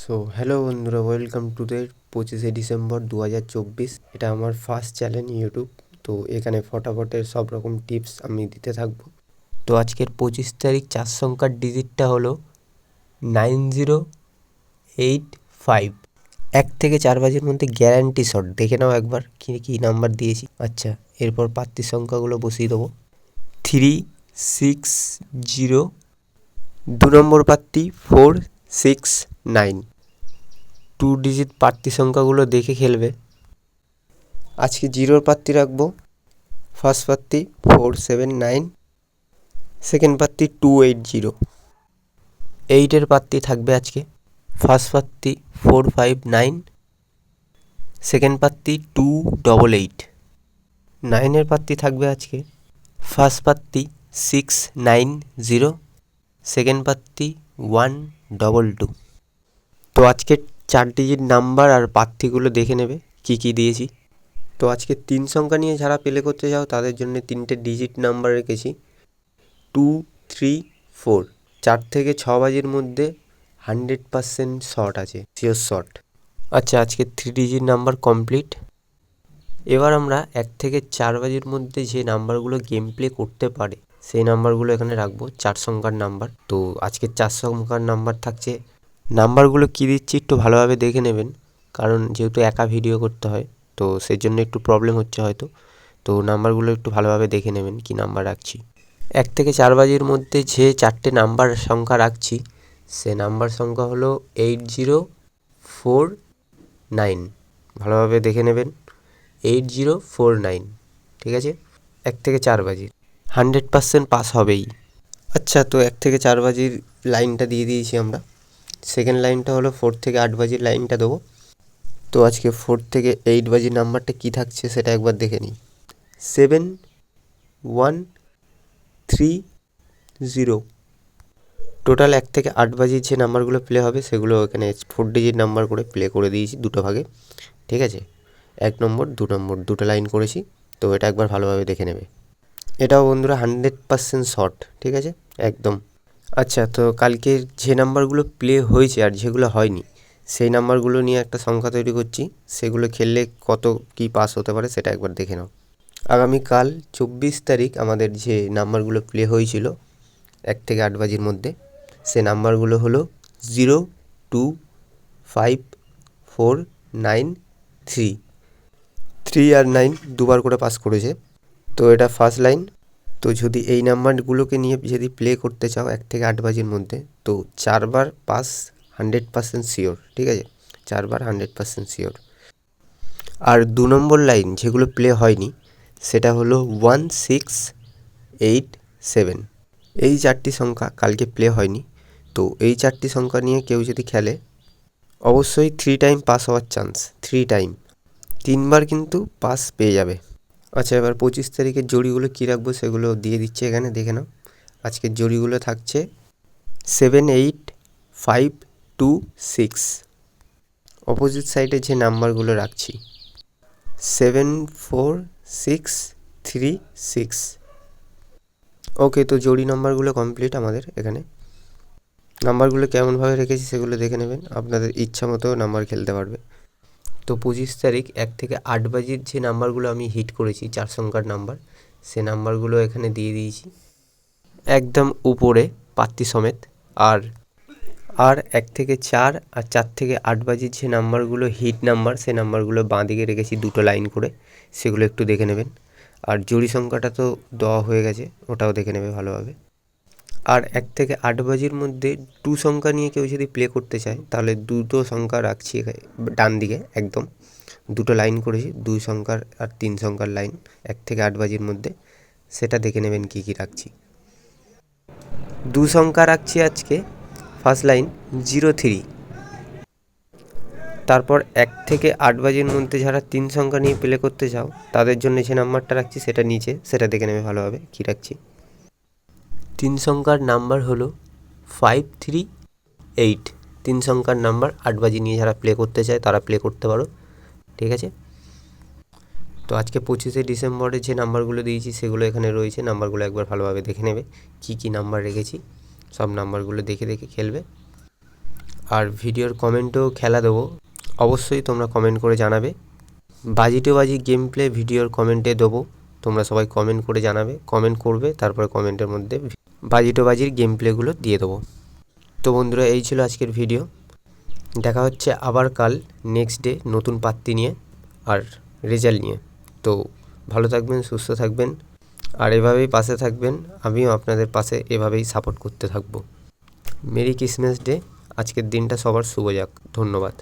So hello বন্ধুরা, welcome to the 25শে December 2024। এটা আমার ফার্স্ট চ্যানেল ইউটিউব। তো এখানে ফটাফটের সব রকম টিপস আমি দিতে থাকবো। তো আজকের 25 তারিখ 4 সংখ্যার ডিজিটটা হলো 9085। 1 থেকে 4 বাজির মধ্যে গ্যারান্টি শট। দেখে নাও একবার কী কী নাম্বার দিয়েছি। আচ্ছা, এরপর প্রার্থী সংখ্যাগুলো বসিয়ে দেবো। 360। 2 নম্বর প্রার্থী 469। 2 ডিজিট প্রার্থী সংখ্যাগুলো দেখে খেলবে। আজকে জিরোর প্রার্থী রাখবো। ফার্স্ট প্রার্থী 479, সেকেন্ড প্রার্থী 280। 8-এর প্রার্থী থাকবে আজকে। ফার্স্ট প্রার্থী 459, সেকেন্ড প্রার্থী 288। 9-এর প্রার্থী থাকবে আজকে। ফার্স্ট প্রার্থী 690, সেকেন্ড প্রার্থী 122। তো আজকে 4 ডিজিট নাম্বার আর প্রার্থীগুলো দেখে নেবে কি কি দিয়েছি। তো আজকে 3 সংখ্যা নিয়ে যারা প্লে করতে যাও তাদের জন্য 3টে ডিজিট নাম্বার রেখেছি 234। 4 থেকে 6 বাজির মধ্যে 100% শট আছে, শিওর শট। আচ্ছা, আজকে 3 ডিজিট নাম্বার কমপ্লিট। এবার আমরা 1 থেকে 4 বাজির মধ্যে যে নাম্বারগুলো গেম প্লে করতে পারে সেই নাম্বারগুলো এখানে রাখবো। 4 সংখ্যার নাম্বার। তো আজকে 4 সংখ্যার নাম্বার থাকছে। নাম্বারগুলো কী দিচ্ছি একটু ভালোভাবে দেখে নেবেন, কারণ যেহেতু একা ভিডিও করতে হয় তো সেই জন্য একটু প্রবলেম হচ্ছে হয়তো। তো নাম্বারগুলো একটু ভালোভাবে দেখে নেবেন কী নাম্বার রাখছি। 1 থেকে 4 বাজির মধ্যে যে 4টে নাম্বার সংখ্যা রাখছি সে নাম্বার সংখ্যা হলো 8049। ভালোভাবে দেখে নেবেন, 8049। ঠিক আছে, 1 থেকে 4 বাজির 100% পাস হবেই। আচ্ছা, তো 1 থেকে 4 বাজির লাইনটা দিয়ে দিয়েছি আমরা। সেকেন্ড লাইনটা হলো 4 থেকে 8 বাজির লাইনটা দেবো। তো আজকে 4 থেকে 8 বাজির নাম্বারটা কী থাকছে সেটা একবার দেখে নিই। 7130। টোটাল 1 থেকে 8 বাজির যে নাম্বারগুলো প্লে হবে সেগুলো এখানে 4 ডিজিট নাম্বার করে প্লে করে দিয়েছি দুটো ভাগে। ঠিক আছে, 1 নম্বর 2 নম্বর দুটো লাইন করেছি। তো এটা একবার ভালোভাবে দেখে নেবে। এটাও বন্ধুরা 100% শর্ট। ঠিক আছে, একদম। আচ্ছা, তো কালকে যে নাম্বারগুলো প্লে হয়েছে আর যেগুলো হয়নি সেই নাম্বারগুলো নিয়ে একটা সংখ্যা তৈরি করছি। সেগুলো খেললে কত কি পাস হতে পারে সেটা একবার দেখে নাও। আগামীকাল 24 তারিখ আমাদের যে নাম্বারগুলো প্লে হয়েছিল 1 থেকে 8 বাজির মধ্যে সে নাম্বারগুলো হলো 0254993। 3 আর 9 দুবার করে পাস করেছে। তো এটা ফার্স্ট লাইন। তো যদি এই নাম্বারগুলোকে নিয়ে যদি প্লে করতে চাও 1 থেকে 8 বাজির মধ্যে তো 4বার পাস 100% শিওর। ঠিক আছে, 4বার 100% শিওর। আর 2 নম্বর লাইন যেগুলো প্লে হয়নি সেটা হলো 1687। এই 4টি সংখ্যা কালকে প্লে হয়নি। তো এই 4টি সংখ্যা নিয়ে কেউ যদি খেলে অবশ্যই 3 টাইম পাস হওয়ার চান্স। 3 টাইম, 3বার কিন্তু পাস পেয়ে যাবে। আচ্ছা, এবার 25 তারিখের জড়িগুলো কী রাখবো সেগুলো দিয়ে দিচ্ছে এখানে, দেখে নাও। আজকের জড়িগুলো থাকছে 78526। অপোজিট সাইডে যে নাম্বারগুলো রাখছি 74636। ওকে, তো জড়ি নাম্বারগুলো কমপ্লিট আমাদের এখানে। নাম্বারগুলো কেমনভাবে রেখেছি সেগুলো দেখে নেবেন, আপনাদের ইচ্ছা মতো নাম্বার খেলতে পারবে। তো 25 তারিখ 1 থেকে 8 বাজির যে নাম্বারগুলো আমি হিট করেছি 4 সংখ্যার নাম্বার সে নাম্বারগুলো এখানে দিয়ে দিয়েছি একদম উপরে প্রার্থী সমেত। আর আর 1 থেকে 4 আর 4 থেকে 8 বাজির যে নাম্বারগুলো হিট নাম্বার সে নাম্বারগুলো বাঁ দিকে রেখেছি দুটো লাইন করে, সেগুলো একটু দেখে নেবেন। আর জড়ি সংখ্যাটা তো দেওয়া হয়ে গেছে, ওটাও দেখে নেবে ভালোভাবে। আর 1 থেকে 8 বাজির মধ্যে 2 সংখ্যা নিয়ে কেউ যদি প্লে করতে চায় তাহলে দুটো সংখ্যা রাখছি ডান দিকে একদম দুটো লাইন করেছি, 2 সংখ্যার আর 3 সংখ্যার লাইন 1 থেকে 8 বাজির মধ্যে। সেটা দেখে নেবেন কী কী রাখছি। 2 সংখ্যা রাখছি আজকে। First line 03। তারপর 1 থেকে 8 বাজির মধ্যে যারা 3 সংখ্যা নিয়ে প্লে করতে চাও তাদের জন্য যে নাম্বারটা রাখছি সেটা নিচে, সেটা দেখে নেবে ভালোভাবে কী রাখছি। 3 সংখ্যার নাম্বার হলো 538। 3 সংখ্যার নাম্বার 8 বাজি নিয়ে যারা প্লে করতে চায় তারা প্লে করতে পারো। ঠিক আছে, তো আজকে 25শে ডিসেম্বরে যে নাম্বারগুলো দিয়েছি সেগুলো এখানে রয়েছে। নাম্বারগুলো একবার ভালোভাবে দেখে নেবে কী কী নাম্বার রেখেছি, সব নাম্বারগুলো দেখে দেখে খেলবে। আর ভিডিওর কমেন্টেও খেলা দেবো, অবশ্যই তোমরা কমেন্ট করে জানাবে। বাজি টু বাজি গেম প্লে ভিডিওর কমেন্টে দেবো, তোমরা সবাই কমেন্ট করে জানাবে, কমেন্ট করবে, তারপরে কমেন্টের মধ্যে বাজি টু বাজির গেম প্লেগুলো দিয়ে দেবো। তো বন্ধুরা, এই ছিল আজকের ভিডিও। দেখা হচ্ছে আবার কাল নেক্সট ডে নতুন পাত্তি নিয়ে আর রেজাল্ট নিয়ে। তো ভালো থাকবেন, সুস্থ থাকবেন, আর এভাবেই পাশে থাকবেন। আমিও আপনাদের পাশে এভাবেই সাপোর্ট করতে থাকবো। Merry Christmas day. আজকের দিনটা সবার শুভ যাক। ধন্যবাদ।